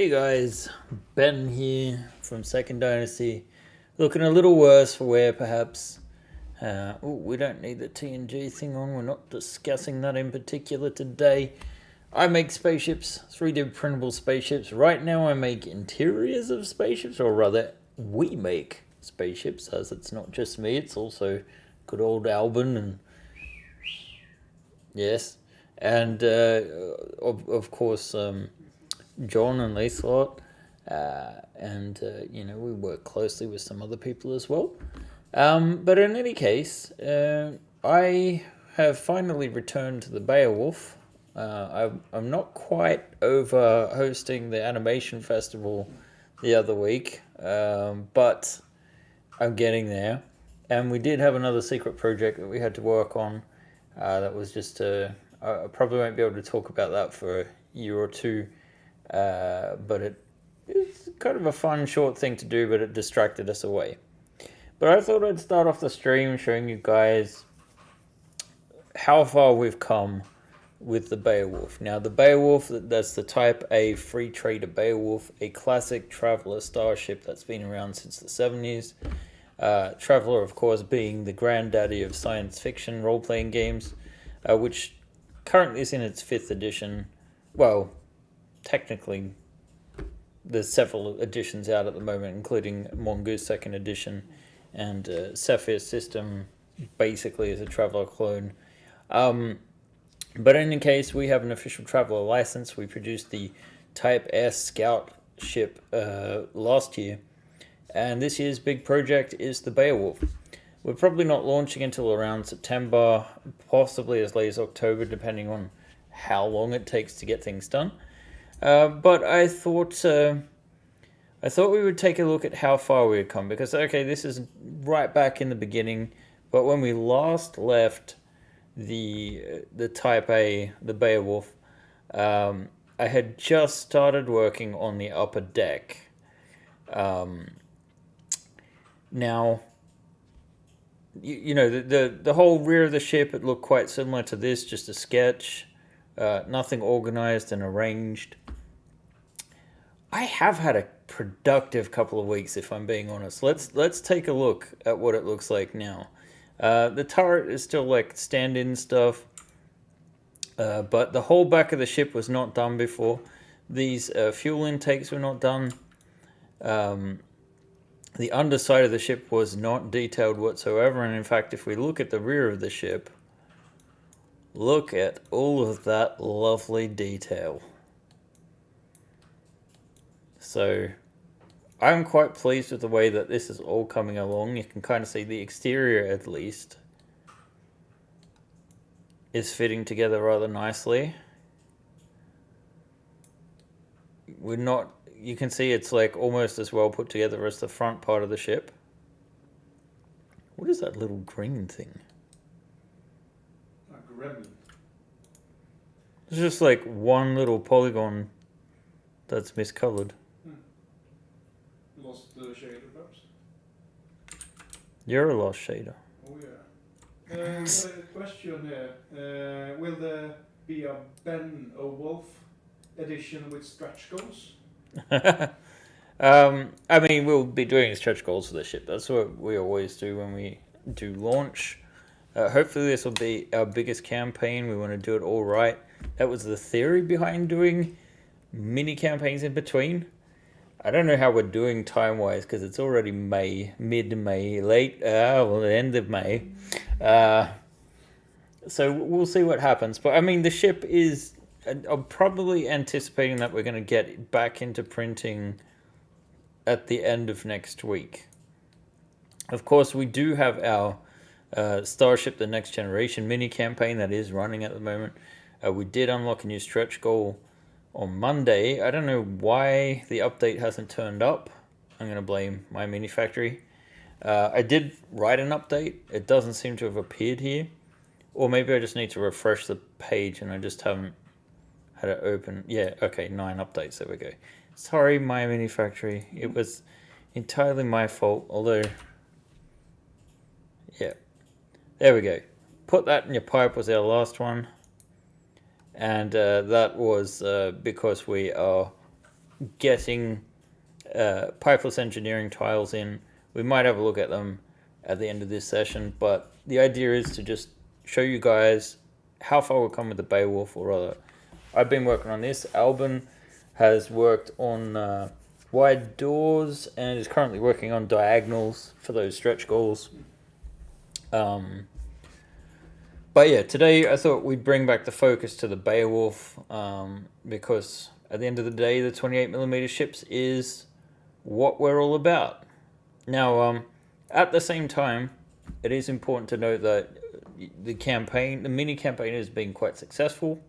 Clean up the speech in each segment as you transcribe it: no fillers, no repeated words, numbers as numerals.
Hey guys, Ben here from Second Dynasty. Looking a little worse for wear perhaps. We don't need the TNG thing on, we're not discussing that in particular today. I make spaceships, 3D printable spaceships. Right now I make interiors of spaceships, or rather we make spaceships, as it's not just me, it's also good old Albin and yes, and of course John and Lacelot, and we work closely with some other people as well. But in any case, I have finally returned to the Beowulf. I'm not quite over hosting the animation festival the other week, but I'm getting there. And we did have another secret project that we had to work on. That was just I probably won't be able to talk about that for a year or two. But it's kind of a fun short thing to do, but it distracted us away. But I thought I'd start off the stream showing you guys how far we've come with the Beowulf. Now the Beowulf, that's the Type A free trader Beowulf, a classic traveler starship that's been around since the 70s. Traveler, of course, being the granddaddy of science fiction role-playing games, which currently is in its 5th edition. Well, technically, there's several editions out at the moment, including Mongoose 2nd edition, and Sapphire System basically is a Traveller clone. But in any case, we have an official Traveller license. We produced the Type S Scout ship last year, and this year's big project is the Beowulf. We're probably not launching until around September, possibly as late as October, depending on how long it takes to get things done. But I thought I thought we would take a look at how far we had come, because, okay, this is right back in the beginning, but when we last left the Type A, the Beowulf, I had just started working on the upper deck. Now, you know, the whole rear of the ship, it looked quite similar to this, just a sketch, nothing organized and arranged. I have had a productive couple of weeks, if I'm being honest. Let's take a look at what it looks like now. The turret is still like stand-in stuff, but the whole back of the ship was not done before. These fuel intakes were not done. The underside of the ship was not detailed whatsoever, and in fact, if we look at the rear of the ship, look at all of that lovely detail. So, I'm quite pleased with the way that this is all coming along. You can kind of see the exterior, at least, is fitting together rather nicely. We're not... You can see it's like almost as well put together as the front part of the ship. What is that little green thing? A gremlin. It's just like one little polygon that's miscolored. Lost the shader, perhaps? You're a lost shader. Oh yeah. Question here. Will there be a Beowulf edition with stretch goals? I mean, we'll be doing stretch goals for the ship. That's what we always do when we do launch. Hopefully this will be our biggest campaign. We want to do it all right. That was the theory behind doing mini campaigns in between. I don't know how we're doing time-wise, because it's already May, mid-May, the end of May. So we'll see what happens. But I mean, the ship is... I'm probably anticipating that we're going to get back into printing at the end of next week. Of course, we do have our Starship The Next Generation mini campaign that is running at the moment. We did unlock a new stretch goal on Monday. I don't know why the update hasn't turned up. I'm going to blame my mini factory. I did write an update. It doesn't seem to have appeared here. Or maybe I just need to refresh the page and I just haven't had it open. Yeah, okay, 9 updates. There we go. Sorry, my mini factory. It was entirely my fault. Although, yeah. There we go. Put that in your pipe was our last one. And that was because we are getting pipeless engineering tiles in. We might have a look at them at the end of this session, but the idea is to just show you guys how far we've come with the Beowulf, or rather, I've been working on this. Albin has worked on wide doors and is currently working on diagonals for those stretch goals. But yeah, today I thought we'd bring back the focus to the Beowulf, because at the end of the day, the 28mm ships is what we're all about. Now, at the same time, it is important to note that the mini campaign has been quite successful.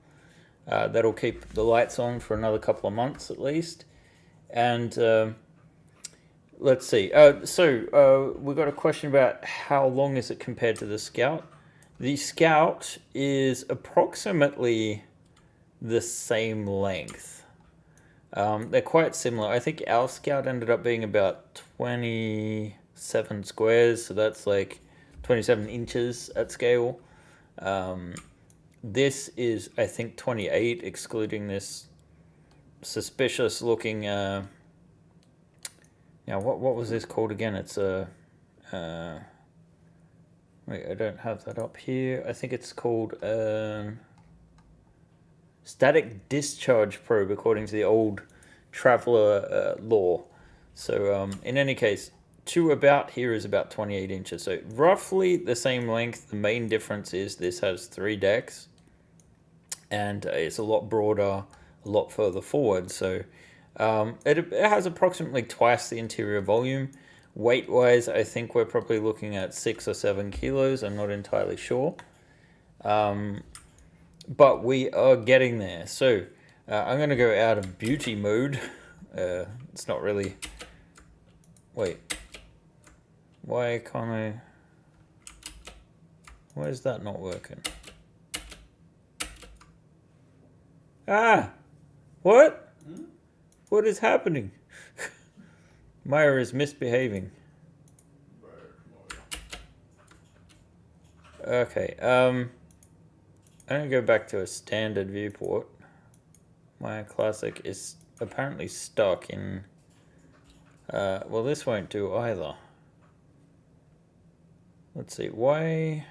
That'll keep the lights on for another couple of months at least. And let's see. We got a question about how long is it compared to the Scout. The Scout is approximately the same length. They're quite similar. I think our Scout ended up being about 27 squares, so that's like 27 inches at scale. This is, I think, 28, excluding this suspicious looking... now, what was this called again? It's a... wait, I don't have that up here. I think it's called static discharge probe, according to the old Traveller lore. So, in any case, to about here is about 28 inches. So, roughly the same length. The main difference is this has 3 decks. And it's a lot broader, a lot further forward. So, it has approximately twice the interior volume. Weight-wise, I think we're probably looking at 6 or 7 kilos. I'm not entirely sure. But we are getting there. So, I'm going to go out of beauty mode. It's not really Wait. Why can't I... Why is that not working? Ah! What? What is happening? Maya is misbehaving. Okay, I'm gonna go back to a standard viewport. Maya Classic is apparently stuck in... well, this won't do either. Let's see, why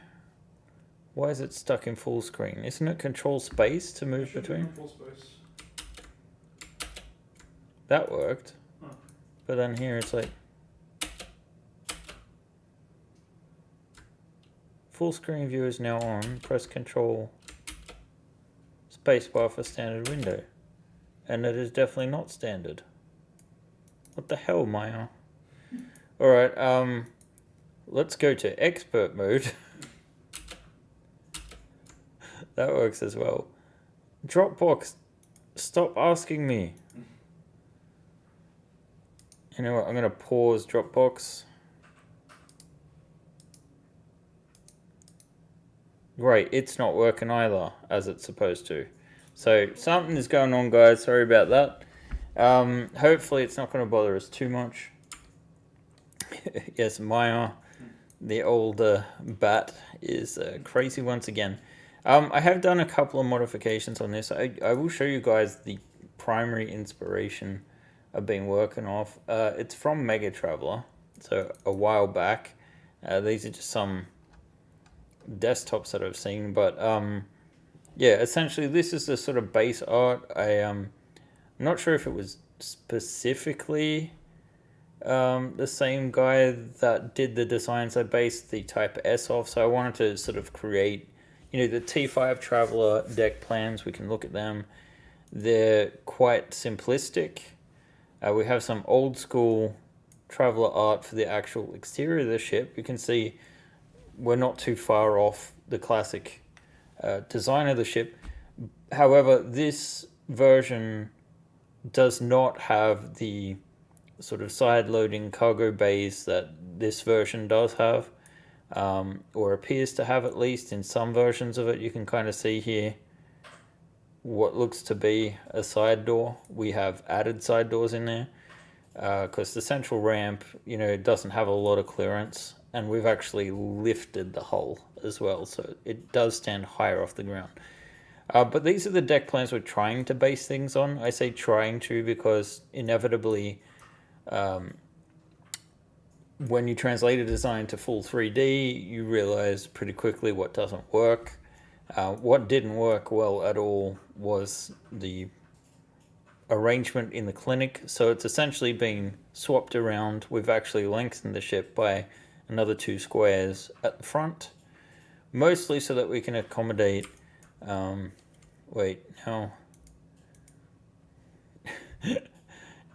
is it stuck in full screen? Isn't it control space to move between? Control space. That worked. Huh. But then here it's like... Full screen view is now on. Press control spacebar for standard window. And it is definitely not standard. What the hell, Maya? Alright, let's go to expert mode. That works as well. Dropbox, stop asking me. You know what, I'm gonna pause Dropbox. Great, it's not working either, as it's supposed to. So, something is going on, guys, sorry about that. Hopefully it's not gonna bother us too much. Yes, Maya, the old bat, is crazy once again. I have done a couple of modifications on this. I will show you guys the primary inspiration I've been working off. It's from Mega Traveler, so a while back. These are just some desktops that I've seen, but yeah, essentially this is the sort of base art. I'm not sure if it was specifically the same guy that did the designs. I based the Type S off, so I wanted to sort of create, you know, the T5 Traveler deck plans. We can look at them. They're quite simplistic. We have some old school Traveler art for the actual exterior of the ship. You can see we're not too far off the classic design of the ship. However, this version does not have the sort of side-loading cargo bays that this version does have, or appears to have, at least in some versions of it. You can kind of see here what looks to be a side door. We have added side doors in there because the central ramp, you know, it doesn't have a lot of clearance, and we've actually lifted the hull as well, so it does stand higher off the ground. But these are the deck plans we're trying to base things on. I say trying to because inevitably when you translate a design to full 3D, you realize pretty quickly what doesn't work. What didn't work well at all was the arrangement in the clinic. So it's essentially being swapped around. We've actually lengthened the ship by another 2 squares at the front, mostly so that we can accommodate wait, now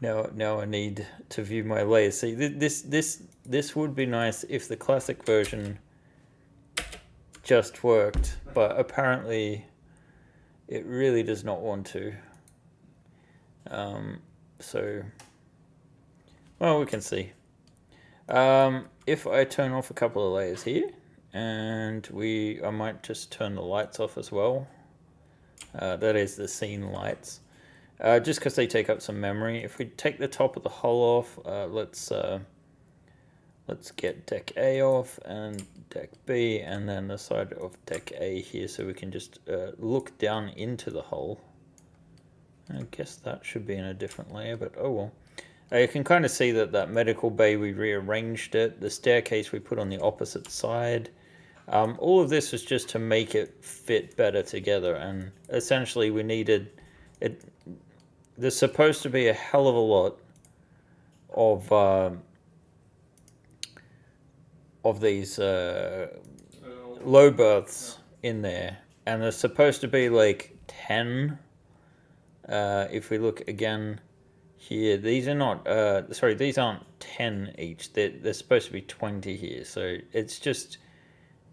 I need to view my layers. See, this would be nice if the classic version just worked, but apparently it really does not want to. So, well, we can see. If I turn off a couple of layers here, and I might just turn the lights off as well. That is the scene lights, just because they take up some memory. If we take the top of the hull off, let's get deck A off and deck B, and then the side of deck A here, so we can just look down into the hull. I guess that should be in a different layer, but oh well. You can kind of see that medical bay, we rearranged it. The staircase we put on the opposite side. All of this was just to make it fit better together, and essentially we needed it. There's supposed to be a hell of a lot of these low berths in there, and there's supposed to be like 10. If we look again here, these are not sorry, these aren't 10 each. They're supposed to be 20 here, so it's just,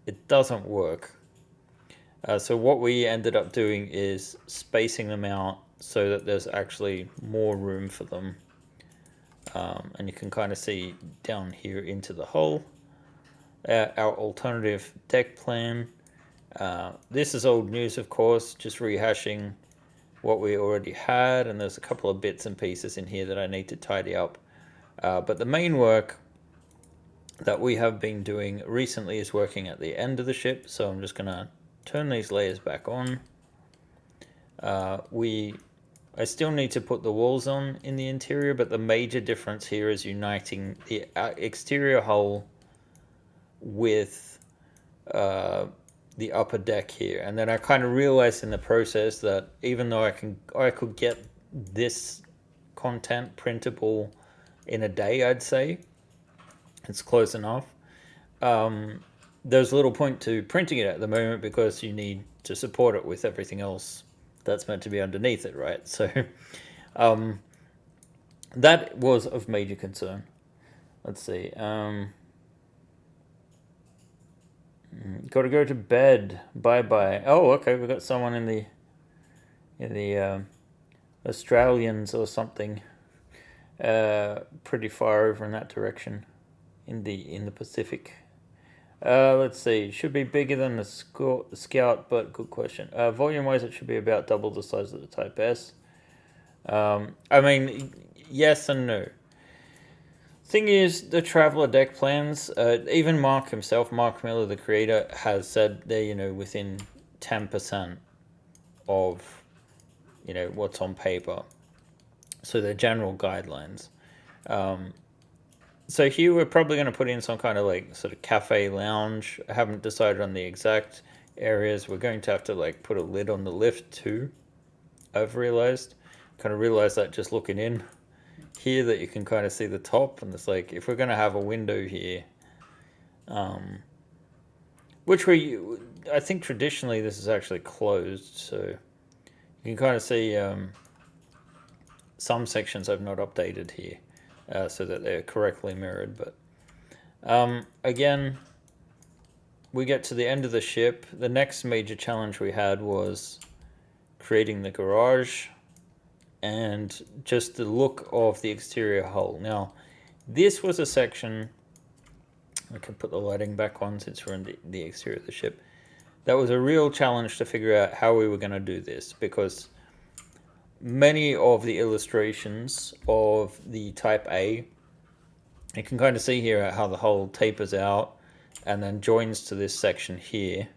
it doesn't work. So what we ended up doing is spacing them out so that there's actually more room for them. and you can kind of see down here into the hull our alternative deck plan. This is old news, of course, just rehashing what we already had, and there's a couple of bits and pieces in here that I need to tidy up. But the main work that we have been doing recently is working at the end of the ship, so I'm just going to turn these layers back on. I still need to put the walls on in the interior, but the major difference here is uniting the exterior hull with the upper deck here. And then I kind of realized in the process that even though I could get this content printable in a day, I'd say it's close enough. There's little point to printing it at the moment because you need to support it with everything else that's meant to be underneath it, right? So that was of major concern. Let's see. Got to go to bed. Bye. Oh, okay. We got someone in the Australians or something. Pretty far over in that direction, in the Pacific. Let's see. Should be bigger than the Scout, but good question. Volume-wise, it should be about double the size of the Type S. I mean, yes and no. Thing is, the Traveller deck plans, even Mark himself, Mark Miller, the creator, has said they're, within 10% of, what's on paper. So they're general guidelines. So here we're probably going to put in some kind of sort of cafe lounge. I haven't decided on the exact areas. We're going to have to put a lid on the lift too. I've realized. Kind of realized that just looking in here, that you can kind of see the top, and it's if we're going to have a window here, which I think traditionally this is actually closed, so you can kind of see some sections I've not updated here. So that they're correctly mirrored. But again, we get to the end of the ship. The next major challenge we had was creating the garage and just the look of the exterior hull. Now, this was a section, I can put the lighting back on since we're in the exterior of the ship. That was a real challenge to figure out how we were going to do this, because many of the illustrations of the Type A, you can kind of see here how the hull tapers out and then joins to this section here,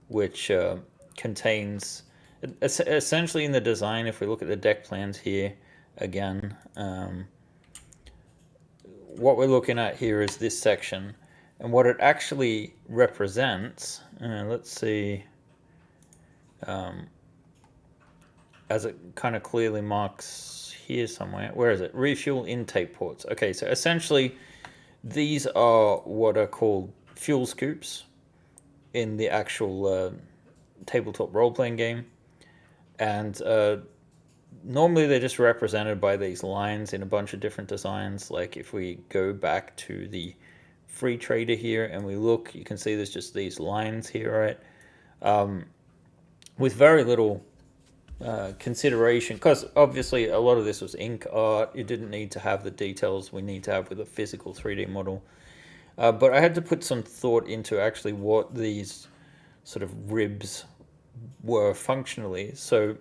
which contains, essentially in the design, if we look at the deck plans here again, what we're looking at here is this section, and what it actually represents, let's see, as it kind of clearly marks here somewhere. Where is it? Refuel intake ports. Okay, so essentially these are what are called fuel scoops in the actual tabletop role-playing game. And normally they're just represented by these lines in a bunch of different designs. Like if we go back to the free trader here and we look, you can see there's just these lines here, right? With very little consideration, because obviously a lot of this was ink art. You didn't need to have the details we need to have with a physical 3D model. But I had to put some thought into actually what these sort of ribs were functionally. So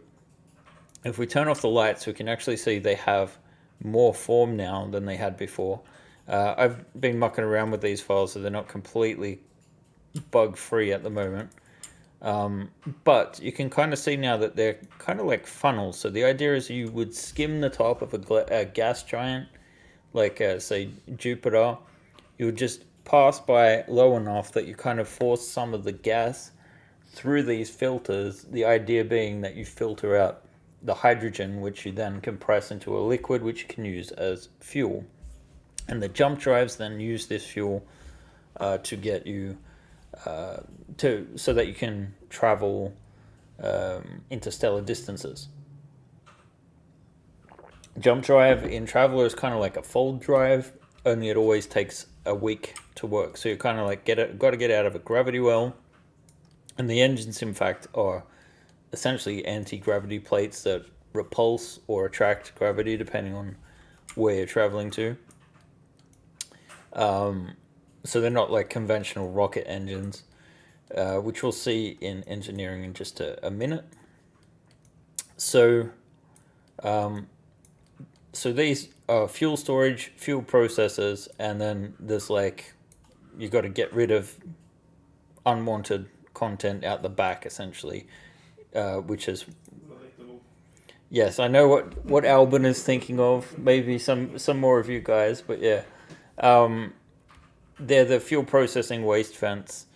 if we turn off the lights, we can actually see they have more form now than they had before. I've been mucking around with these files, so they're not completely bug-free at the moment. But you can kind of see now that they're kind of like funnels. So the idea is you would skim the top of a gas giant, like say Jupiter. You would just pass by low enough that you kind of force some of the gas through these filters. The idea being that you filter out the hydrogen, which you then compress into a liquid, which you can use as fuel. And the jump drives then use this fuel to get you so that you can travel interstellar distances. Jump drive in Traveller is kind of like a fold drive, only it always takes a week to work. So you kind of like got to get out of a gravity well, and the engines, in fact, are essentially anti-gravity plates that repulse or attract gravity depending on where you're traveling to. So they're not like conventional rocket engines, which we'll see in engineering in just a minute. So, so these are fuel storage, fuel processors, and then there's like, you've got to get rid of unwanted content out the back, essentially, which is... Yes, I know what Albin is thinking of. Maybe some more of you guys, but yeah. They're the fuel processing waste vents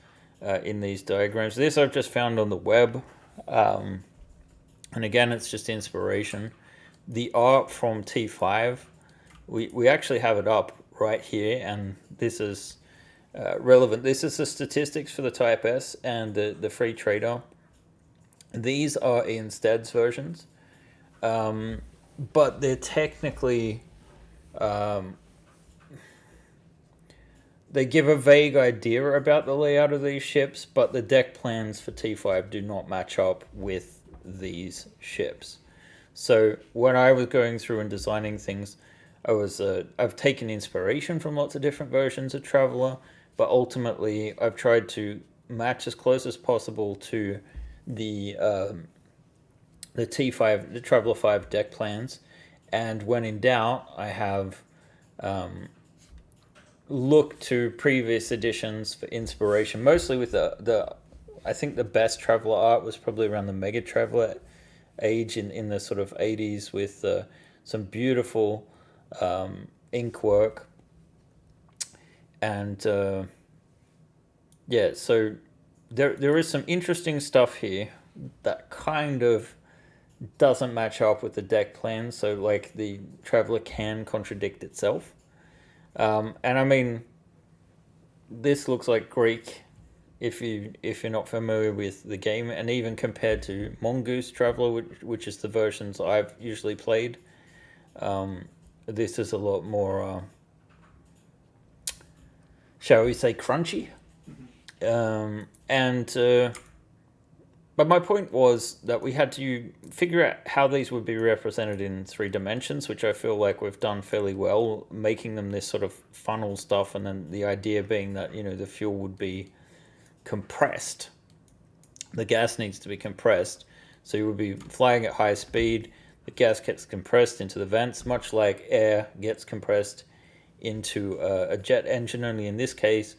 in these diagrams. This I've just found on the web. And again, it's just inspiration. The art from T5, we actually have it up right here, and this is relevant. This is the statistics for the Type S and the free trader. These are Ian Stead's versions. But they're technically, they give a vague idea about the layout of these ships, but the deck plans for T5 do not match up with these ships. So when I was going through and designing things, I've taken inspiration from lots of different versions of Traveller, but ultimately I've tried to match as close as possible to the T5, the Traveller 5 deck plans, and when in doubt, I have looked to previous editions for inspiration, mostly with the I think the best Traveller art was probably around the Mega Traveller age in the sort of 80s, with some beautiful ink work, and yeah, so there is some interesting stuff here that kind of doesn't match up with the deck plan, so like the Traveller can contradict itself. And I mean, this looks like Greek if you're not familiar with the game, and even compared to Mongoose Traveller, which is the versions I've usually played, this is a lot more, shall we say, crunchy. But my point was that we had to figure out how these would be represented in 3 dimensions, which I feel like we've done fairly well, making them this sort of funnel stuff, and then the idea being that, you know, the fuel would be compressed. The gas needs to be compressed, so you would be flying at high speed, the gas gets compressed into the vents, much like air gets compressed into a jet engine, only in this case,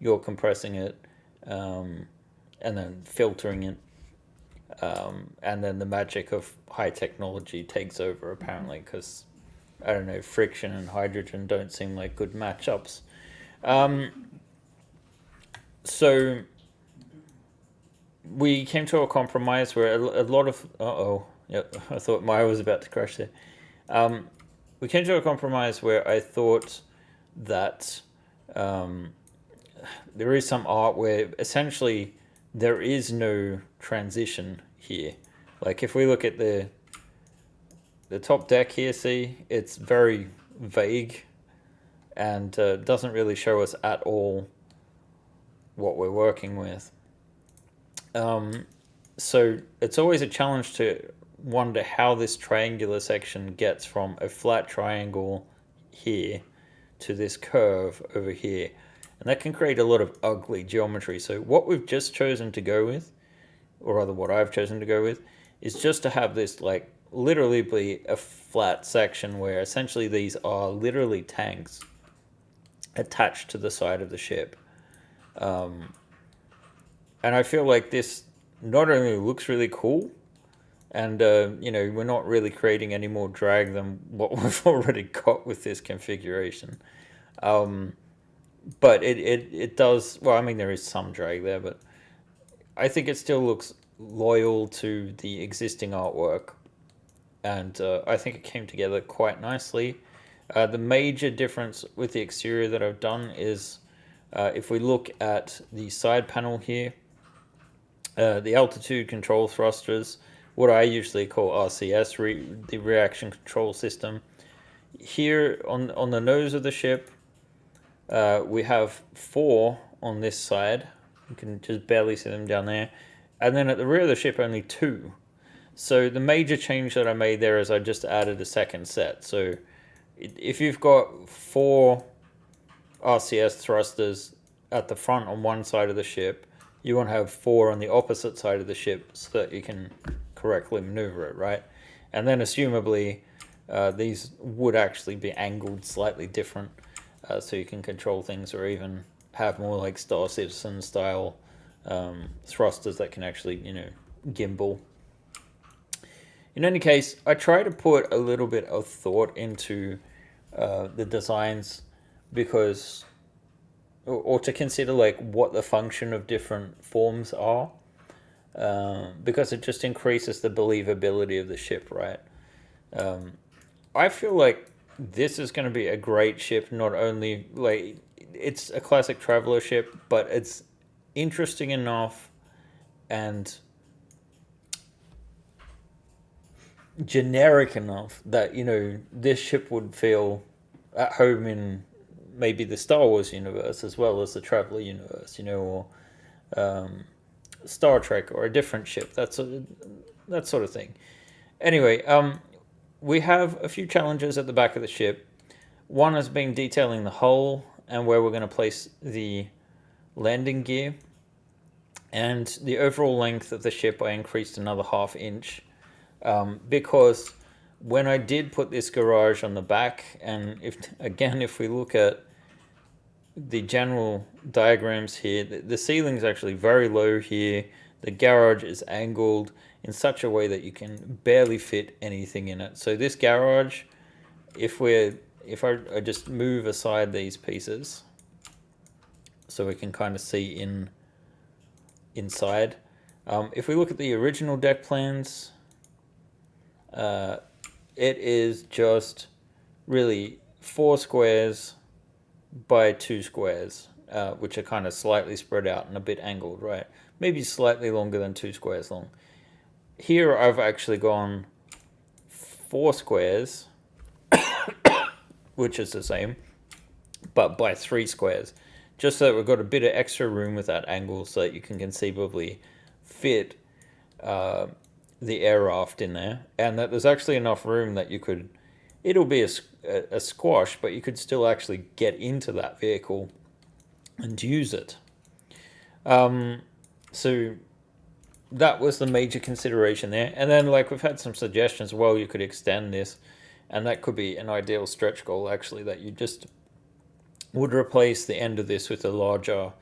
you're compressing it and then filtering it. And then the magic of high technology takes over, apparently, because, I don't know, friction and hydrogen don't seem like good matchups. So we came to a compromise where a lot of... Yep, I thought Maya was about to crash there. We came to a compromise where I thought that there is some art where essentially there is no transition here. Like if we look at the top deck here, see, it's very vague and doesn't really show us at all what we're working with. So it's always a challenge to wonder how this triangular section gets from a flat triangle here to this curve over here. And that can create a lot of ugly geometry. So what we've just chosen to go with, or rather what I've chosen to go with, is just to have this like literally be a flat section where essentially these are literally tanks attached to the side of the ship. And I feel like this not only looks really cool, and you know, we're not really creating any more drag than what we've already got with this configuration. But it does, well, I mean, there is some drag there, but I think it still looks loyal to the existing artwork. And I think it came together quite nicely. The major difference with the exterior that I've done is, if we look at the side panel here, the altitude control thrusters, what I usually call RCS, the reaction control system. Here on the nose of the ship, we have 4 on this side. You can just barely see them down there. And then at the rear of the ship, only 2. So the major change that I made there is I just added a second set. So if you've got 4 RCS thrusters at the front on one side of the ship, you want to have 4 on the opposite side of the ship so that you can correctly maneuver it, right? And then assumably these would actually be angled slightly different, so you can control things, or even have more like Star Citizen style thrusters that can actually, gimbal. In any case, I try to put a little bit of thought into the designs, because, or to consider like what the function of different forms are, because it just increases the believability of the ship, right? I feel like this is going to be a great ship. Not only like it's a classic traveler ship, but it's interesting enough and generic enough that this ship would feel at home in maybe the Star Wars universe as well as the Traveler universe, or Star Trek, or a different ship. That sort of thing. Anyway, we have a few challenges at the back of the ship. One has been detailing the hull and where we're going to place the landing gear. And the overall length of the ship I increased another 1/2 inch, because when I did put this garage on the back, and if we look at the general diagrams here, the ceiling's actually very low here. The garage is angled in such a way that you can barely fit anything in it. So this garage, if I just move aside these pieces so we can kind of see inside. If we look at the original deck plans, it is just really 4 squares by 2 squares, which are kind of slightly spread out and a bit angled, right? Maybe slightly longer than 2 squares long. Here I've actually gone 4 squares, which is the same, but by 3 squares, just so that we've got a bit of extra room with that angle so that you can conceivably fit the air raft in there, and that there's actually enough room that it'll be a squash, but you could still actually get into that vehicle and use it. So that was the major consideration there. And then we've had some suggestions, well, you could extend this, and that could be an ideal stretch goal actually, that you just would replace the end of this with a larger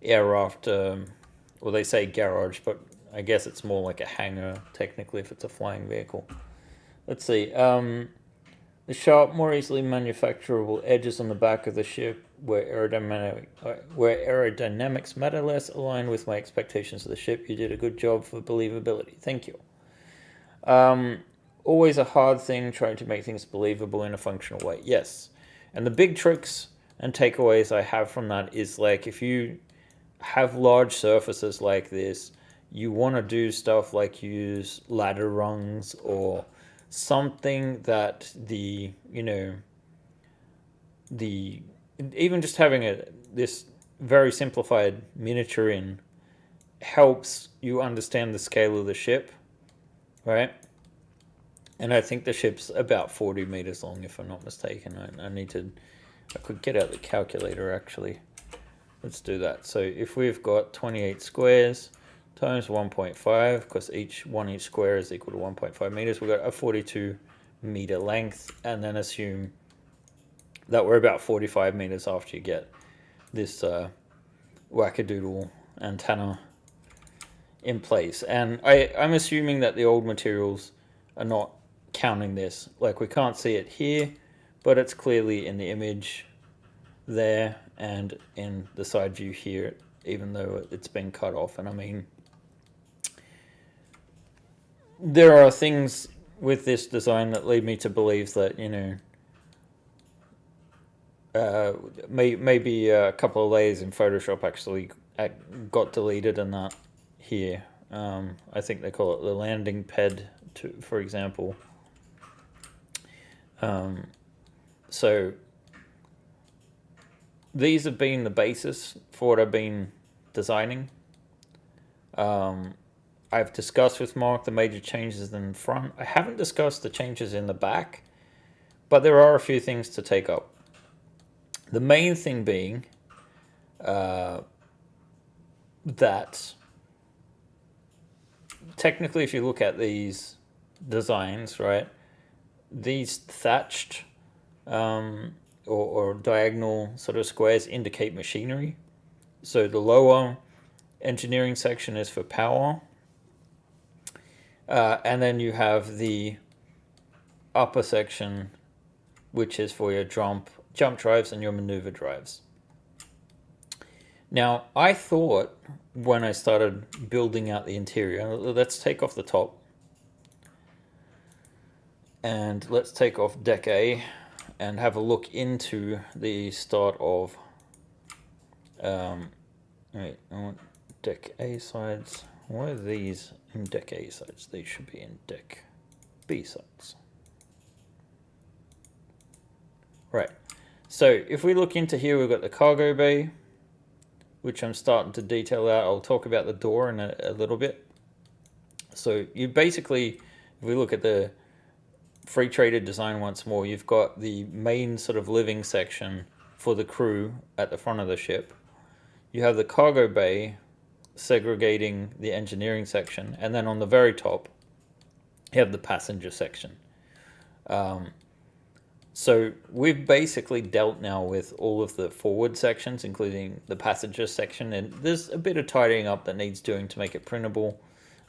air raft, well, they say garage, but I guess it's more like a hangar technically if it's a flying vehicle. Let's see. The sharp, more easily manufacturable edges on the back of the ship, where aerodynamics matter less, align with my expectations of the ship. You did a good job for believability. Thank you. Always a hard thing trying to make things believable in a functional way. Yes. And the big tricks and takeaways I have from that is, if you have large surfaces like this, you want to do stuff like use ladder rungs or something that even just having this very simplified miniature in helps you understand the scale of the ship, right? And I think the ship's about 40 meters long, if I'm not mistaken. I could get out the calculator actually. Let's do that. So if we've got 28 squares times 1.5, because each square is equal to 1.5 meters, we've got a 42 meter length, and then assume that we're about 45 meters after you get this wackadoodle antenna in place. And I'm assuming that the old materials are not counting this. We can't see it here, but it's clearly in the image there and in the side view here, even though it's been cut off. And I mean, there are things with this design that lead me to believe that, maybe a couple of layers in Photoshop actually got deleted in that here. I think they call it the landing pad, for example. So these have been the basis for what I've been designing. I've discussed with Mark the major changes in the front. I haven't discussed the changes in the back, but there are a few things to take up. The main thing being that technically, if you look at these designs, right, these thatched or diagonal sort of squares indicate machinery. So the lower engineering section is for power, and then you have the upper section, which is for your jump drives and your maneuver drives. Now, I thought when I started building out the interior, let's take off the top, and let's take off deck A and have a look into the start of wait, I want deck A sides. Why are these in deck A sides? They should be in deck B sides. Right. So if we look into here, we've got the cargo bay, which I'm starting to detail out. I'll talk about the door in a little bit. So you basically, if we look at the free traded design once more, you've got the main sort of living section for the crew at the front of the ship. You have the cargo bay segregating the engineering section, and then on the very top you have the passenger section. So we've basically dealt now with all of the forward sections, including the passenger section, and there's a bit of tidying up that needs doing to make it printable,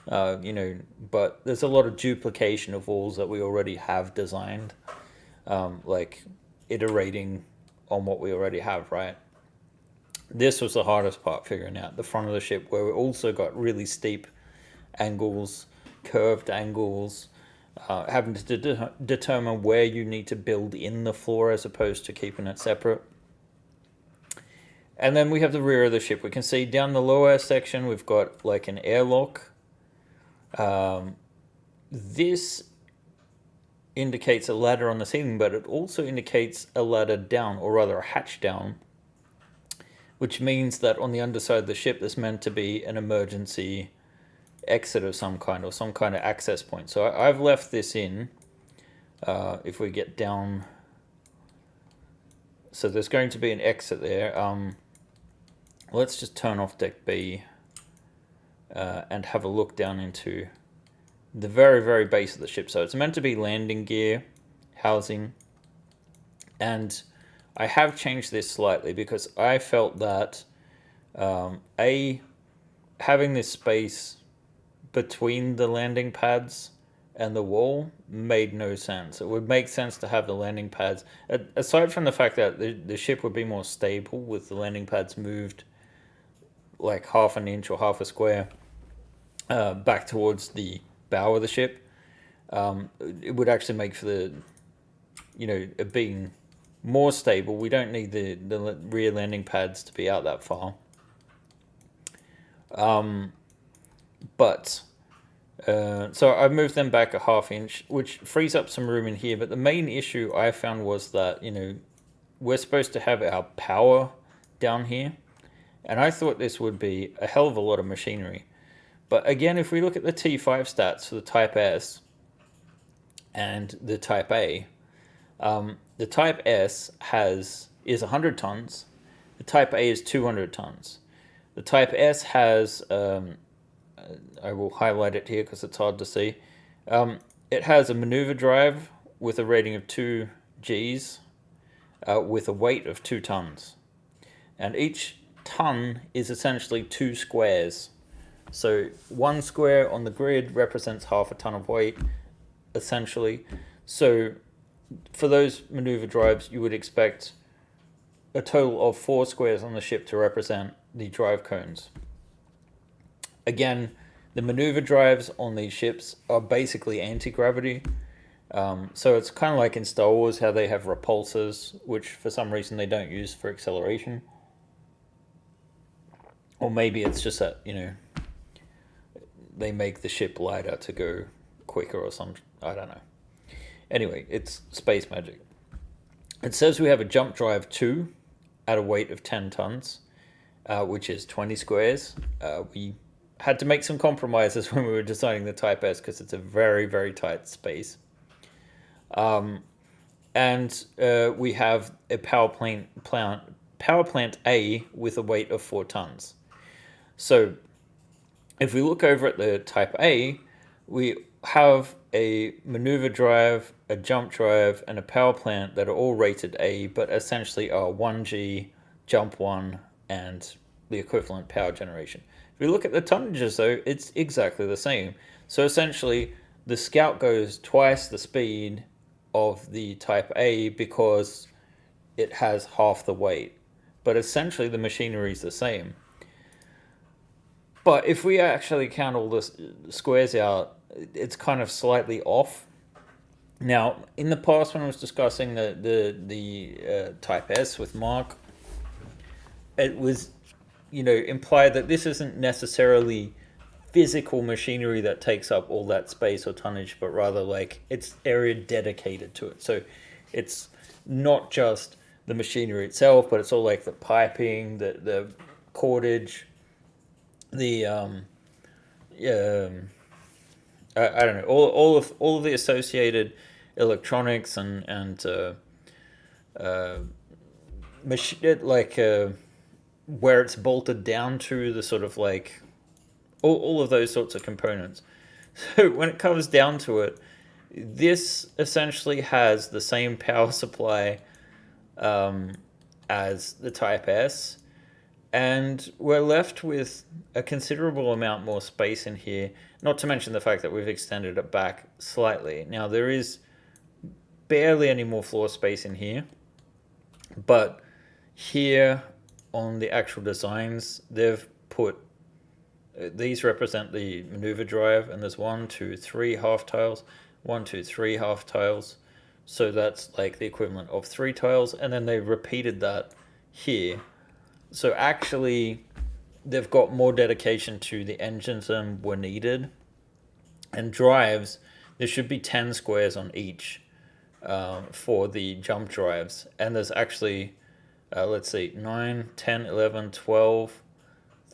but there's a lot of duplication of walls that we already have designed, like iterating on what we already have, right? This was the hardest part, figuring out the front of the ship, where we also got really steep angles, curved angles, having to determine where you need to build in the floor as opposed to keeping it separate. And then we have the rear of the ship. We can see down the lower section we've got like an airlock. This indicates a ladder on the ceiling, but it also indicates a ladder down, or rather a hatch down, which means that on the underside of the ship there's meant to be an emergency exit of some kind, or some kind of access point. So I've left this in. If we get down, so there's going to be an exit there. Let's just turn off deck B and have a look down into the very, very base of the ship. So it's meant to be landing gear housing, and I have changed this slightly because I felt that having this space between the landing pads and the wall made no sense. It would make sense to have the landing pads, aside from the fact that the ship would be more stable with the landing pads moved like half an inch or half a square back towards the bow of the ship. It would actually make for the, it being more stable. We don't need the rear landing pads to be out that far. So I've moved them back a half inch, which frees up some room in here. But the main issue I found was that, we're supposed to have our power down here. And I thought this would be a hell of a lot of machinery. But again, if we look at the T5 stats for the Type S and the Type A, the Type S is 100 tons. The Type A is 200 tons. The Type S has, I will highlight it here because it's hard to see. It has a maneuver drive with a rating of 2 Gs with a weight of 2 tons. And each ton is essentially 2 squares. So 1 square on the grid represents half a ton of weight, essentially. So for those maneuver drives, you would expect a total of 4 squares on the ship to represent the drive cones. Again, the maneuver drives on these ships are basically anti-gravity. So it's kind of like in Star Wars how they have repulsors, which for some reason they don't use for acceleration. Or maybe it's just that, they make the ship lighter to go quicker or something. I don't know. Anyway, it's space magic. It says we have a jump drive 2 at a weight of 10 tons, which is 20 squares. We had to make some compromises when we were designing the Type S because it's a very, very tight space. And and we have a power plant A with a weight of 4 tons. So if we look over at the type A, we have a maneuver drive, a jump drive, and a power plant that are all rated A, but essentially are 1G, jump 1, and the equivalent power generation. If we look at the tonnages, though, it's exactly the same. So essentially, the Scout goes twice the speed of the Type A because it has half the weight. But essentially, the machinery is the same. But if we actually count all the squares out, it's kind of slightly off. Now, in the past, when I was discussing the Type S with Mark, it was, implied that this isn't necessarily physical machinery that takes up all that space or tonnage, but rather like it's area dedicated to it. So it's not just the machinery itself, but it's all like the piping, the cordage, the I don't know, all of the associated electronics and where it's bolted down to, the sort of like all of those sorts of components. So when it comes down to it, this essentially has the same power supply as the Type S, and we're left with a considerable amount more space in here, not to mention the fact that we've extended it back slightly. Now, there is barely any more floor space in here, but here on the actual designs, they've put, these represent the maneuver drive, and there's 1, 2, 3 half tiles, 1, 2, 3 half tiles. So that's like the equivalent of 3 tiles, and then they repeated that here. So actually, they've got more dedication to the engines than were needed. And drives, there should be 10 squares on each for the jump drives. And there's actually, let's see, 9, 10, 11, 12,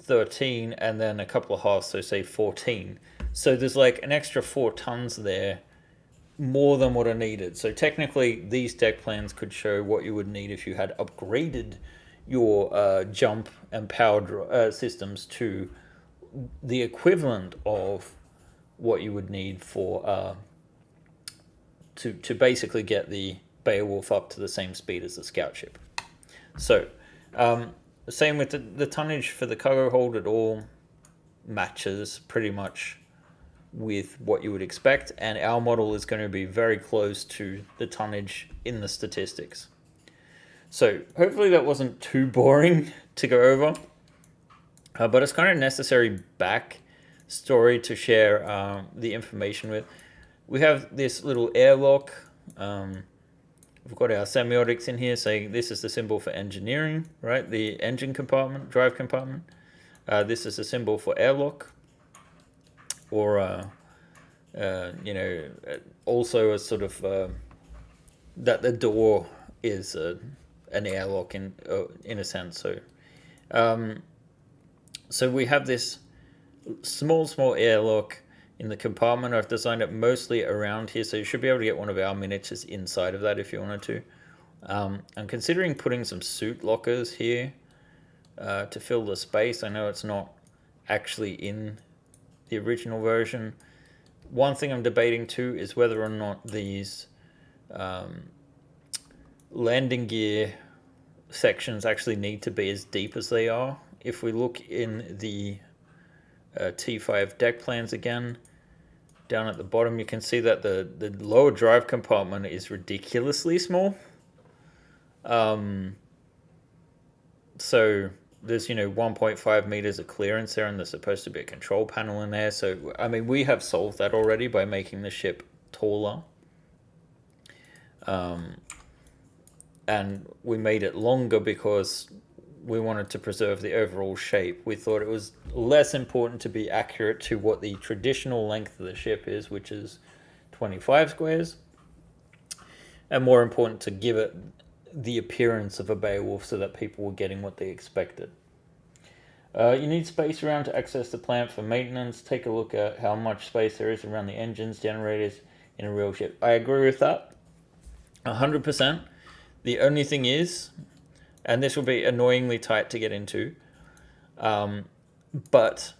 13, and then a couple of halves, so say 14. So there's like an extra 4 tons there, more than what are needed. So technically, these deck plans could show what you would need if you had upgraded your jump and power systems to the equivalent of what you would need for to basically get the Beowulf up to the same speed as the scout ship. So same with the tonnage for the cargo hold. It all matches pretty much with what you would expect, and our model is going to be very close to the tonnage in the statistics. So hopefully that wasn't too boring to go over, but it's kind of necessary back story to share the information with. We have this little airlock. We've got our semiotics in here saying this is the symbol for engineering, right? The engine compartment, drive compartment. This is a symbol for airlock, or also a sort of that the door is an airlock in a sense. So we have this small airlock in the compartment. I've designed it mostly around here, so you should be able to get one of our miniatures inside of that if you wanted to. I'm considering putting some suit lockers here to fill the space. I know it's not actually in the original version. One thing I'm debating too is whether or not these landing gear sections actually need to be as deep as they are. If we look in the T5 deck plans again, down at the bottom, you can see that the lower drive compartment is ridiculously small. So there's 1.5 meters of clearance there, and there's supposed to be a control panel in there. So I mean, we have solved that already by making the ship taller. And we made it longer because we wanted to preserve the overall shape. We thought it was less important to be accurate to what the traditional length of the ship is, which is 25 squares, and more important to give it the appearance of a Beowulf so that people were getting what they expected. You need space around to access the plant for maintenance. Take a look at how much space there is around the engines, generators in a real ship. I agree with that. 100%. The only thing is, and this will be annoyingly tight to get into, but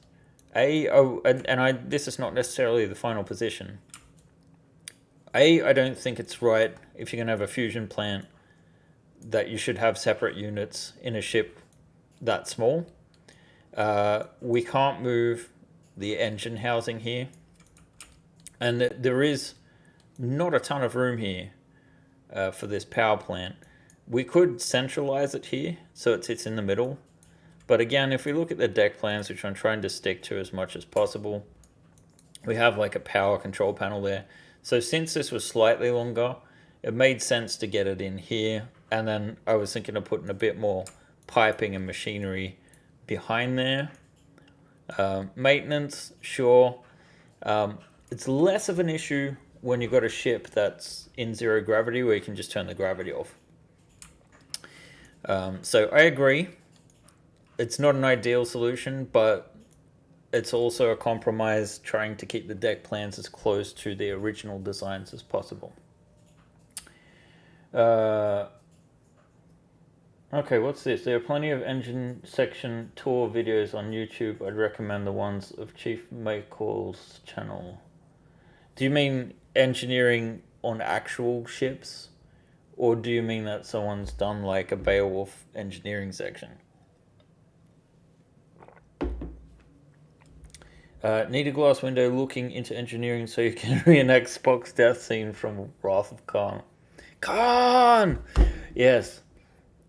this is not necessarily the final position. I don't think it's right if you're going to have a fusion plant that you should have separate units in a ship that small. We can't move the engine housing here, and there is not a ton of room here for this power plant. We could centralize it here so it sits in the middle, but again, if we look at the deck plans, which I'm trying to stick to as much as possible, we have like a power control panel there. So since this was slightly longer, it made sense to get it in here, and then I was thinking of putting a bit more piping and machinery behind there. Maintenance, sure. It's less of an issue when you've got a ship that's in zero gravity where you can just turn the gravity off. So I agree. It's not an ideal solution, but it's also a compromise trying to keep the deck plans as close to the original designs as possible. Okay, what's this? There are plenty of engine section tour videos on YouTube. I'd recommend the ones of Chief Maycall's channel. Do you mean engineering on actual ships? Or do you mean that someone's done like a Beowulf engineering section? Need a glass window looking into engineering so you can reenact Spock's death scene from Wrath of Khan. Khan! Yes.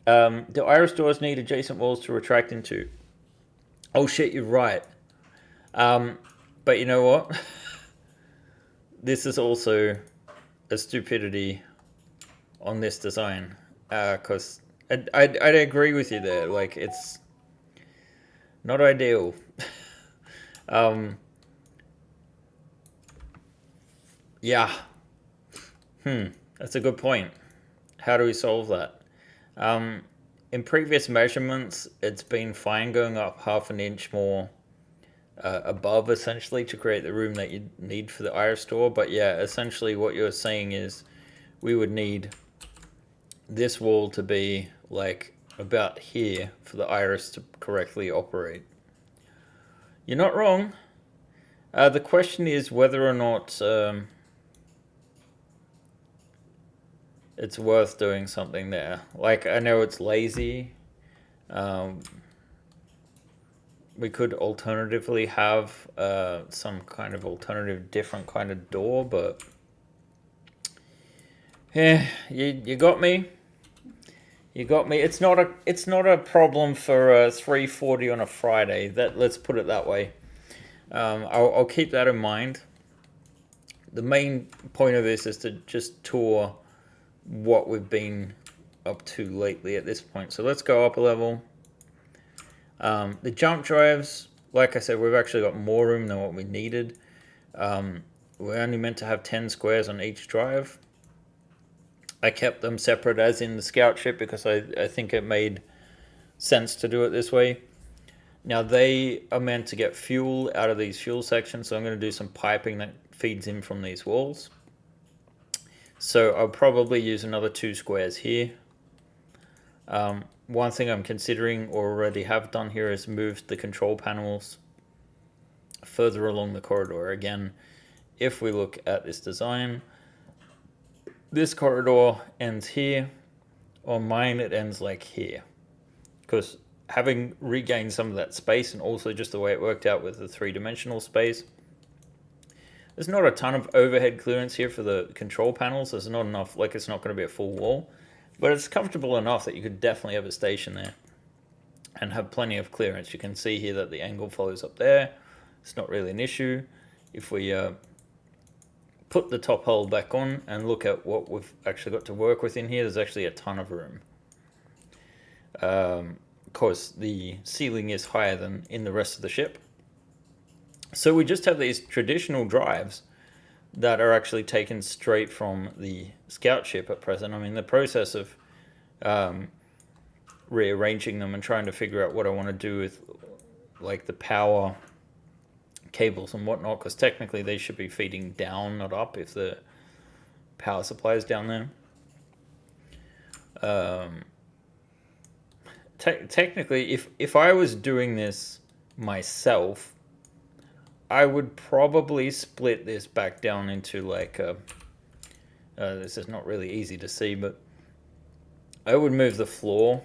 Do iris doors need adjacent walls to retract into? Oh shit, you're right. But you know what? This is also a stupidity on this design. Because I'd agree with you there. Like, it's not ideal. Yeah. That's a good point. How do we solve that? In previous measurements, it's been fine going up half an inch more above, essentially, to create the room that you need for the iris door. But yeah, essentially what you're saying is we would need this wall to be like about here for the iris to correctly operate. You're not wrong. The question is whether or not it's worth doing something there. Like, I know it's lazy. We could alternatively have some kind of alternative, different kind of door, but yeah, you got me. You got me. It's not a problem for 340 on a Friday. Let's put it that way. I'll keep that in mind. The main point of this is to just tour what we've been up to lately at this point. So let's go up a level. The jump drives, like I said, we've actually got more room than what we needed. We're only meant to have 10 squares on each drive. I kept them separate as in the scout ship because I think it made sense to do it this way. Now they are meant to get fuel out of these fuel sections, so I'm going to do some piping that feeds in from these walls. So I'll probably use another 2 squares here. One thing I'm considering or already have done here is moved the control panels further along the corridor. Again, if we look at this design, this corridor ends here. On mine, it ends like here. Because having regained some of that space and also just the way it worked out with the 3-dimensional space, there's not a ton of overhead clearance here for the control panels. There's not enough, like it's not going to be a full wall. But it's comfortable enough that you could definitely have a station there and have plenty of clearance. You can see here that the angle flows up there. It's not really an issue. If we put the top hull back on and look at what we've actually got to work with in here, there's actually a ton of room. Of course, the ceiling is higher than in the rest of the ship. So we just have these traditional drives that are actually taken straight from the scout ship at present. I mean, the process of rearranging them and trying to figure out what I want to do with like the power cables and whatnot, because technically they should be feeding down, not up, if the power supply is down there. Um, technically, if I was doing this myself, I would probably split this back down into like a. This is not really easy to see, but I would move the floor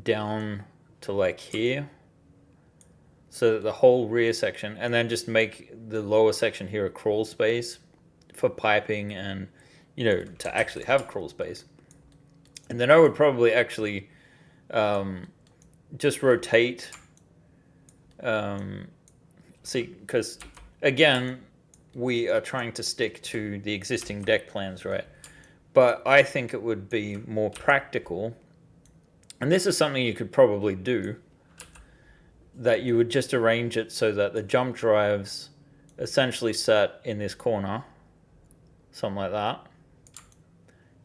down to like here, so that the whole rear section, and then just make the lower section here a crawl space for piping and, to actually have crawl space. And then I would probably actually just rotate. See, because again, we are trying to stick to the existing deck plans, right? But I think it would be more practical, and this is something you could probably do, that you would just arrange it so that the jump drives essentially sat in this corner, something like that.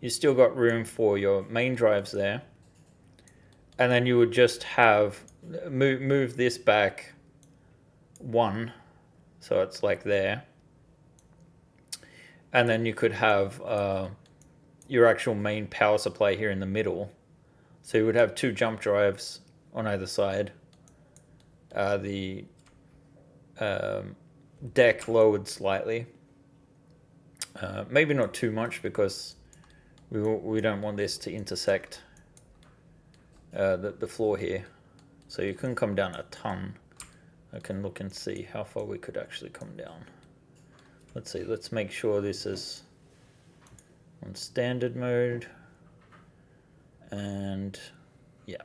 You still got room for your main drives there, and then you would just have move this back one, so it's like there, and then you could have your actual main power supply here in the middle. So you would have two jump drives on either side. The deck lowered slightly, maybe not too much, because we don't want this to intersect the floor here. So you can come down a ton. I can look and see how far we could actually come down. Let's see, let's make sure this is on standard mode. And yeah,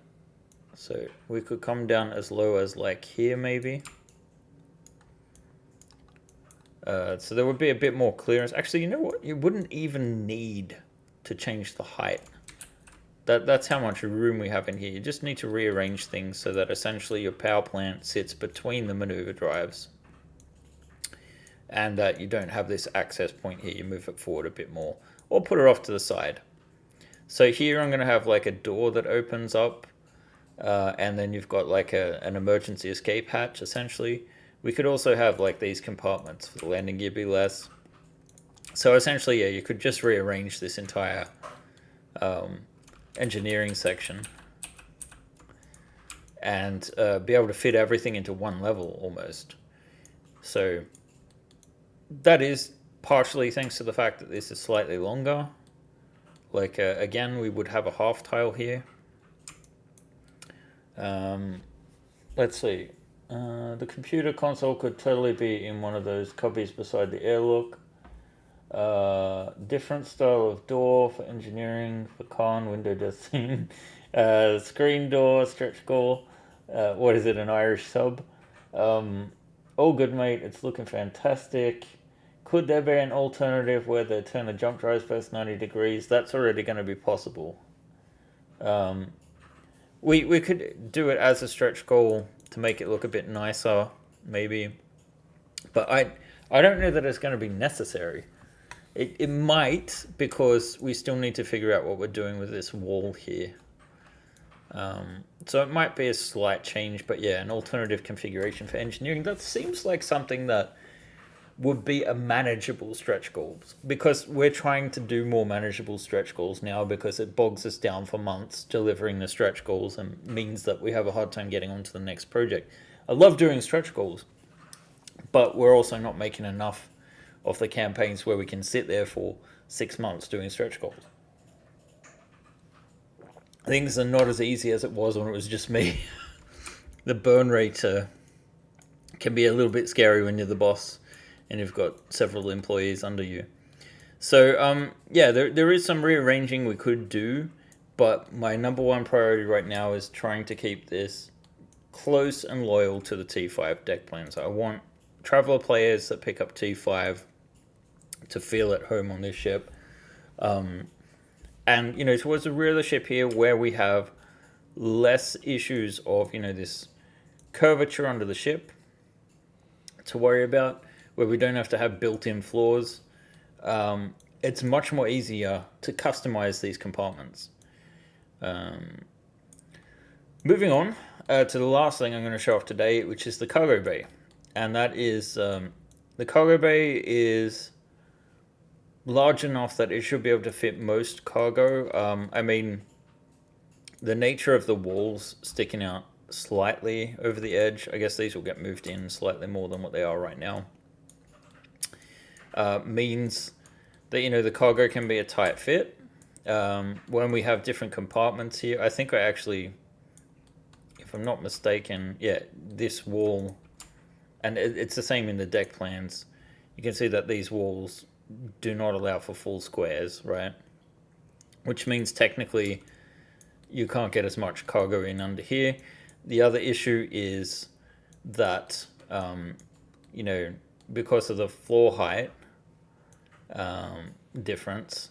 so we could come down as low as like here maybe. So there would be a bit more clearance. Actually, you know what? You wouldn't even need to change the height. That's how much room we have in here. You just need to rearrange things so that essentially your power plant sits between the maneuver drives, and that you don't have this access point here. You move it forward a bit more, or put it off to the side. So here I'm going to have like a door that opens up, and then you've got like an emergency escape hatch, essentially. We could also have like these compartments for the landing gear be less. So essentially, yeah, you could just rearrange this entire engineering section and be able to fit everything into one level almost. So that is partially thanks to the fact that this is slightly longer. Like again, we would have a half tile here. Let's see. The computer console could totally be in one of those cubbies beside the airlock. Different style of door for engineering, for con, window dressing, screen door, stretch goal. What is it, an Irish sub? All good, mate. It's looking fantastic. Could there be an alternative where they turn the jump drives first 90 degrees? That's already going to be possible. We could do it as a stretch goal to make it look a bit nicer, maybe. But I don't know that it's going to be necessary. It might, because we still need to figure out what we're doing with this wall here. So it might be a slight change, but yeah, an alternative configuration for engineering. That seems like something that would be a manageable stretch goals, because we're trying to do more manageable stretch goals now, because it bogs us down for months delivering the stretch goals and means that we have a hard time getting on to the next project. I love doing stretch goals, but we're also not making enough of the campaigns where we can sit there for 6 months doing stretch goals. Things are not as easy as it was when it was just me. The burn rate can be a little bit scary when you're the boss and you've got several employees under you. So yeah, there is some rearranging we could do, but my number one priority right now is trying to keep this close and loyal to the T5 deck plans. I want Traveller players that pick up T5 to feel at home on this ship. And, towards the rear of the ship here, where we have less issues of, this curvature under the ship to worry about, where we don't have to have built-in floors, it's much more easier to customize these compartments. Moving on to the last thing I'm going to show off today, which is the cargo bay. And that is, the cargo bay is large enough that it should be able to fit most cargo. I mean, the nature of the walls sticking out slightly over the edge, I guess these will get moved in slightly more than what they are right now, means that, you know, the cargo can be a tight fit. When we have different compartments here, I think I actually, if I'm not mistaken, yeah, this wall, and it's the same in the deck plans, you can see that these walls do not allow for full squares, right? Which means technically you can't get as much cargo in under here. The other issue is that, you know, because of the floor height difference,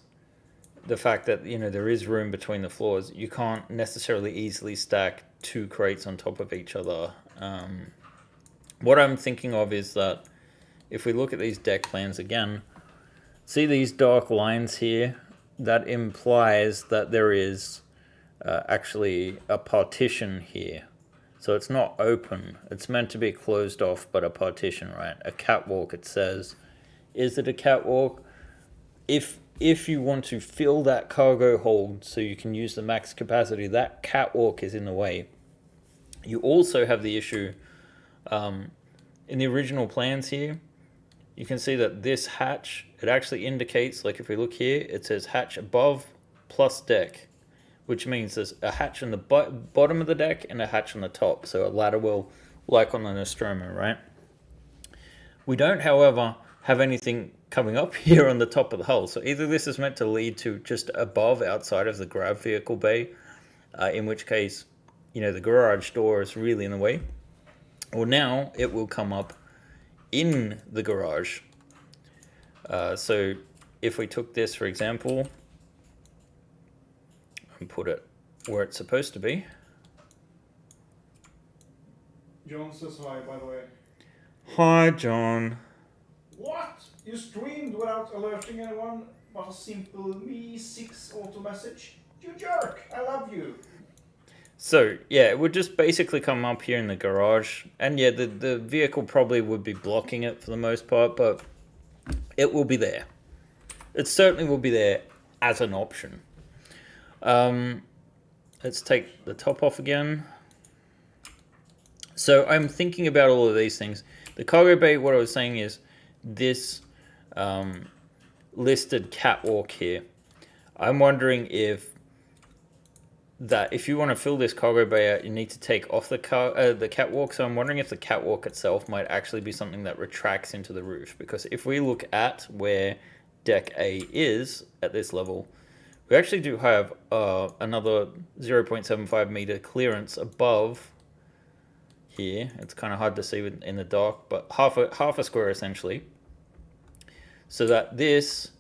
the fact that, you know, there is room between the floors, you can't necessarily easily stack 2 crates on top of each other. What I'm thinking of is that if we look at these deck plans again, see these dark lines here? That implies that there is actually a partition here. So it's not open. It's meant to be closed off, but a partition, right? A catwalk, it says. Is it a catwalk? If you want to fill that cargo hold so you can use the max capacity, that catwalk is in the way. You also have the issue in the original plans here. You can see that this hatch, it actually indicates, like if we look here, it says hatch above plus deck, which means there's a hatch on the bottom of the deck and a hatch on the top. So a ladder will, like on the Nostromo, right? We don't, however, have anything coming up here on the top of the hull. So either this is meant to lead to just above, outside of the grab vehicle bay, in which case, you know, the garage door is really in the way, or now it will come up in the garage. So if we took this, for example, and put it where it's supposed to be. John says hi, by the way. Hi, John. What? You streamed without alerting anyone? But a simple me6 auto message? You jerk! I love you! So, yeah, it would just basically come up here in the garage. And yeah, the vehicle probably would be blocking it for the most part, but it will be there. It certainly will be there as an option. Let's take the top off again. So I'm thinking about all of these things. The cargo bay, what I was saying is this listed catwalk here. I'm wondering if you want to fill this cargo bay out, you need to take off the catwalk. So I'm wondering if the catwalk itself might actually be something that retracts into the roof. Because if we look at where deck A is at this level, we actually do have another 0.75 meter clearance above here. It's kind of hard to see in the dark, but half a square essentially. So that this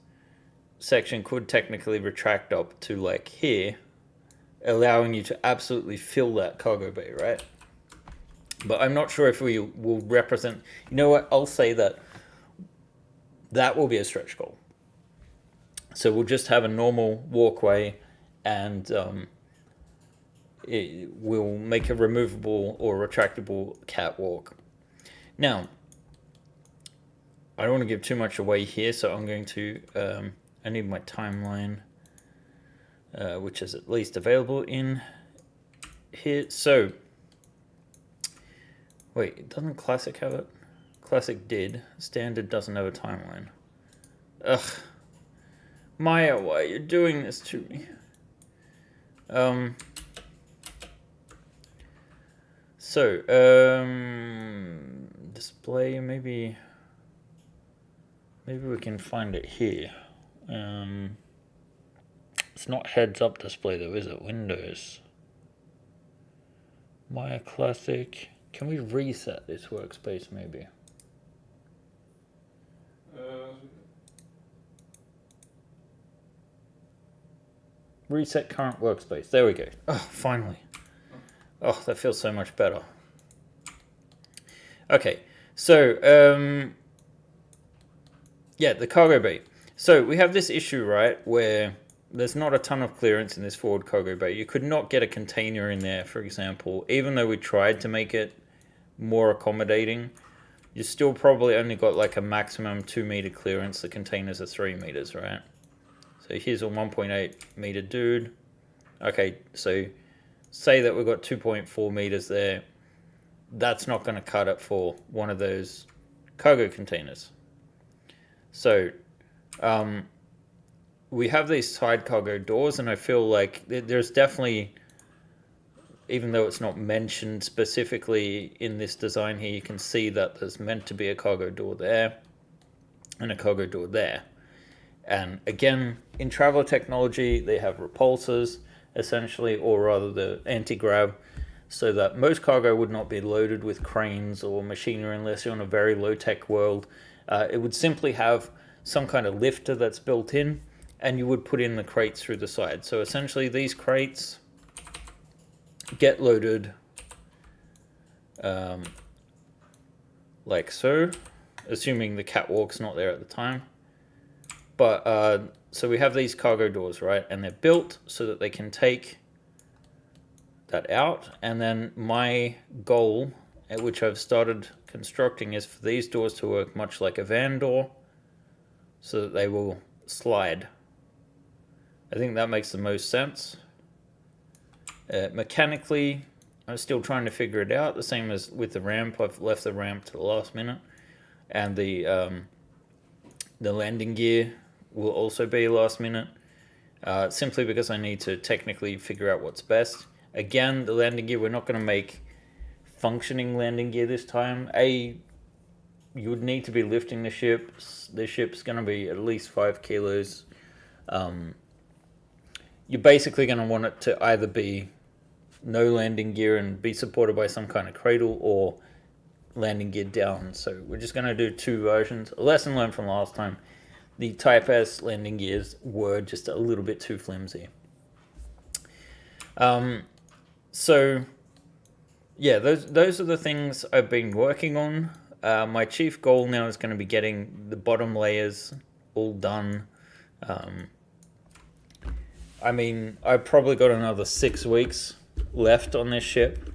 section could technically retract up to like here, allowing you to absolutely fill that cargo bay, right? But I'm not sure if we will represent, you know what, I'll say that will be a stretch goal. So we'll just have a normal walkway, and we'll make a removable or retractable catwalk. Now, I don't want to give too much away here, so I'm going to, I need my timeline, which is at least available in here. So, wait, doesn't Classic have it? Classic did. Standard doesn't have a timeline. Ugh. Maya, why are you doing this to me? Display, maybe we can find it here. It's not heads up display though, is it? Windows. Maya Classic. Can we reset this workspace maybe? Reset current workspace. There we go. Oh, finally. Oh, that feels so much better. Okay, so, yeah, the cargo bay. So we have this issue, right, where there's not a ton of clearance in this forward cargo bay. You could not get a container in there, for example, even though we tried to make it more accommodating. you still probably only got like a maximum 2 meter clearance. The containers are 3 meters, right? So here's a 1.8 meter dude. Okay, so say that we've got 2.4 meters there. That's not going to cut it for one of those cargo containers. So we have these side cargo doors, and I feel like there's definitely, even though it's not mentioned specifically in this design here, you can see that there's meant to be a cargo door there and a cargo door there. And again, in traveler technology, they have repulsors, essentially, or rather the anti-grav, so that most cargo would not be loaded with cranes or machinery unless you're in a very low-tech world. It would simply have some kind of lifter that's built in, and you would put in the crates through the side. So essentially these crates get loaded like so, assuming the catwalk's not there at the time. But so we have these cargo doors, right? And they're built so that they can take that out. And then my goal, at which I've started constructing, is for these doors to work much like a van door, so that they will slide. I think that makes the most sense. Mechanically, I'm still trying to figure it out. The same as with the ramp. I've left the ramp to the last minute. And the landing gear will also be last minute. Simply because I need to technically figure out what's best. Again, the landing gear, we're not going to make functioning landing gear this time. You would need to be lifting the ship. The ship's going to be at least 5 kilos. You're basically going to want it to either be no landing gear and be supported by some kind of cradle, or landing gear down. So we're just going to do 2 versions. A lesson learned from last time. The Type S landing gears were just a little bit too flimsy. So yeah, those are the things I've been working on. My chief goal now is going to be getting the bottom layers all done. I mean, I've probably got another 6 weeks left on this ship.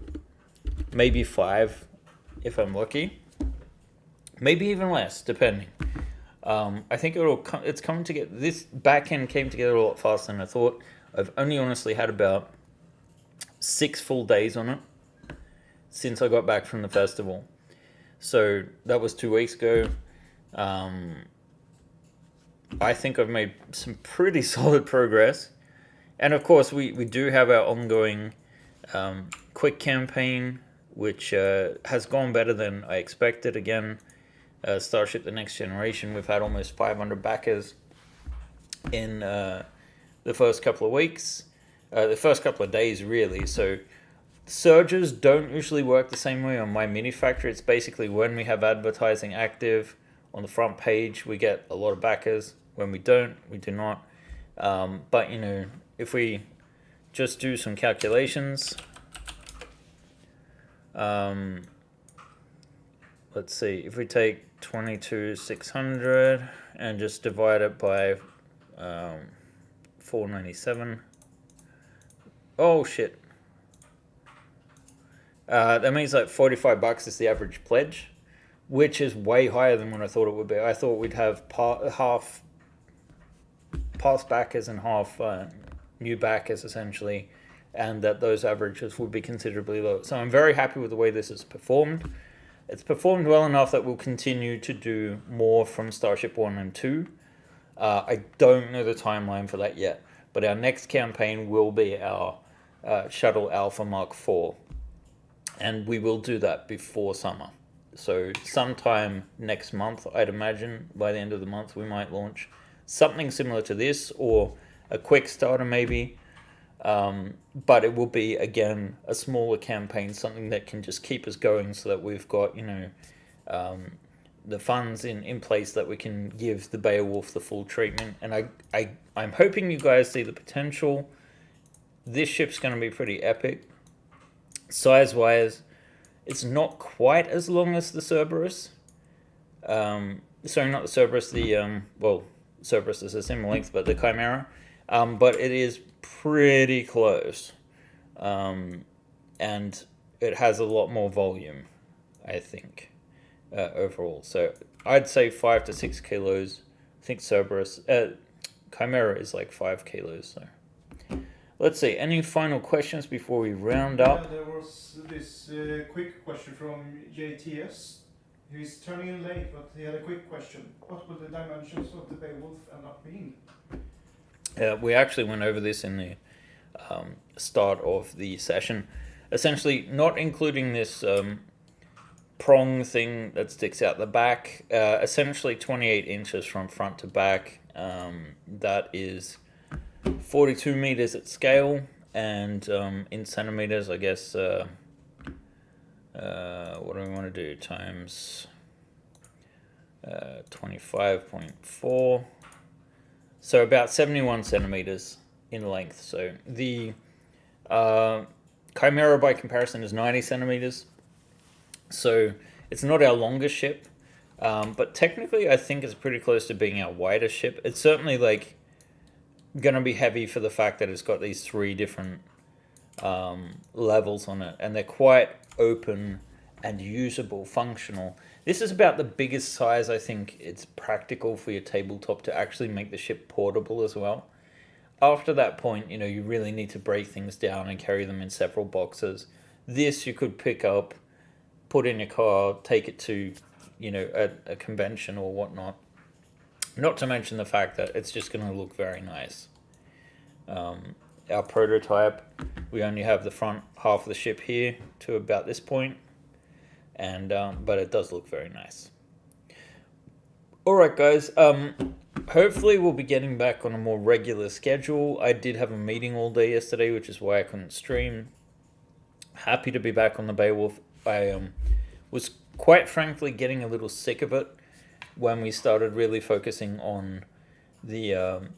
Maybe 5 if I'm lucky. Maybe even less, depending. I think it's coming together. This back end came together a lot faster than I thought. I've only honestly had about 6 full days on it since I got back from the festival. So that was 2 weeks ago. I think I've made some pretty solid progress. And of course, we do have our ongoing quick campaign, which has gone better than I expected. Again, Starship The Next Generation, we've had almost 500 backers in the first couple of weeks. The first couple of days, really. So surges don't usually work the same way on my mini factory. It's basically when we have advertising active on the front page, we get a lot of backers. When we don't, we do not. But, you know, if we just do some calculations, let's see, if we take 22,600 and just divide it by 497. Oh shit. That means like $45 is the average pledge, which is way higher than what I thought it would be. I thought we'd have half past backers and half new backers, essentially, and that those averages would be considerably low. So I'm very happy with the way this has performed. It's performed well enough that we'll continue to do more from Starship 1 and 2. I don't know the timeline for that yet, but our next campaign will be our Shuttle Alpha Mark IV, and we will do that before summer. So sometime next month, I'd imagine, by the end of the month, we might launch something similar to this, or a quick starter maybe. But it will be, again, a smaller campaign, something that can just keep us going so that we've got, you know, the funds in place that we can give the Beowulf the full treatment. And I'm hoping you guys see the potential. This ship's going to be pretty epic. Size-wise, it's not quite as long as the Cerberus. Sorry, not the Cerberus, Cerberus is a similar length, but the Chimera. But it is pretty close. And it has a lot more volume, I think. overall. So I'd say 5 to 6 kilos. I think Cerberus, Chimera is like 5 kilos. So let's see. Any final questions before we round up? Yeah, there was this quick question from JTS. He's turning in late, but he had a quick question. What will the dimensions of the Beowulf end up being? We actually went over this in the start of the session. Essentially, not including this prong thing that sticks out the back. Essentially, 28 inches from front to back. That is 42 meters at scale, and in centimeters, I guess. What do we want to do? Times 25.4. So about 71 centimeters in length. So the Chimera, by comparison, is 90 centimeters. So it's not our longest ship, but technically I think it's pretty close to being our widest ship. It's certainly like going to be heavy for the fact that it's got these 3 different levels on it, and they're quite open and usable, functional. This is about the biggest size I think it's practical for your tabletop to actually make the ship portable as well. After that point, you know, you really need to break things down and carry them in several boxes. This you could pick up, put in your car, take it to, you know, a convention or whatnot. Not to mention the fact that it's just going to look very nice. Our prototype, we only have the front half of the ship here to about this point, and but it does look very nice. All right, guys. Hopefully we'll be getting back on a more regular schedule. I did have a meeting all day yesterday, which is why I couldn't stream. Happy to be back on the Beowulf. I was quite frankly getting a little sick of it when we started really focusing on the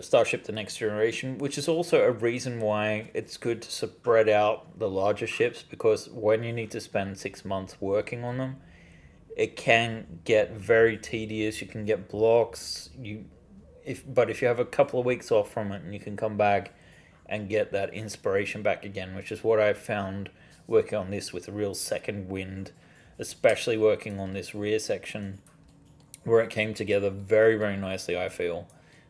Starship The Next Generation, which is also a reason why it's good to spread out the larger ships, because when you need to spend 6 months working on them, it can get very tedious. You can get blocks. But if you have a couple of weeks off from it, and you can come back and get that inspiration back again, which is what I found working on this with a real second wind, especially working on this rear section where it came together very, very nicely, I feel.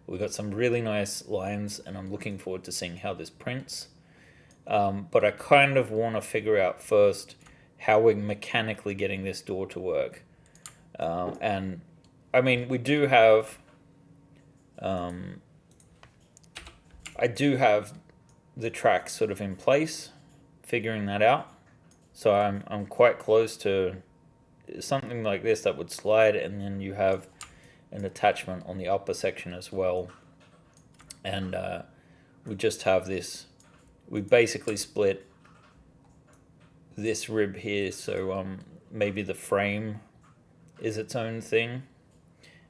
We got some really nice lines, and I'm looking forward to seeing how this prints. But I kind of want to figure out first how we're mechanically getting this door to work. And I mean, we do have, I do have the tracks sort of in place, figuring that out. So I'm quite close to something like this that would slide, and then you have an attachment on the upper section as well. And we just have this, we basically split this rib here, so maybe the frame is its own thing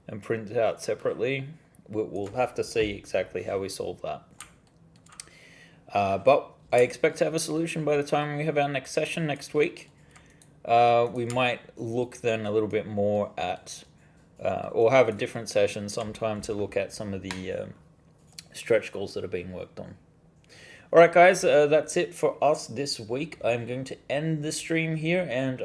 and print it out separately. We'll have to see exactly how we solve that. But I expect to have a solution by the time we have our next session next week. We might look then a little bit more at, or have a different session sometime to look at some of the stretch goals that are being worked on. Alright guys, that's it for us this week. I'm going to end the stream here, and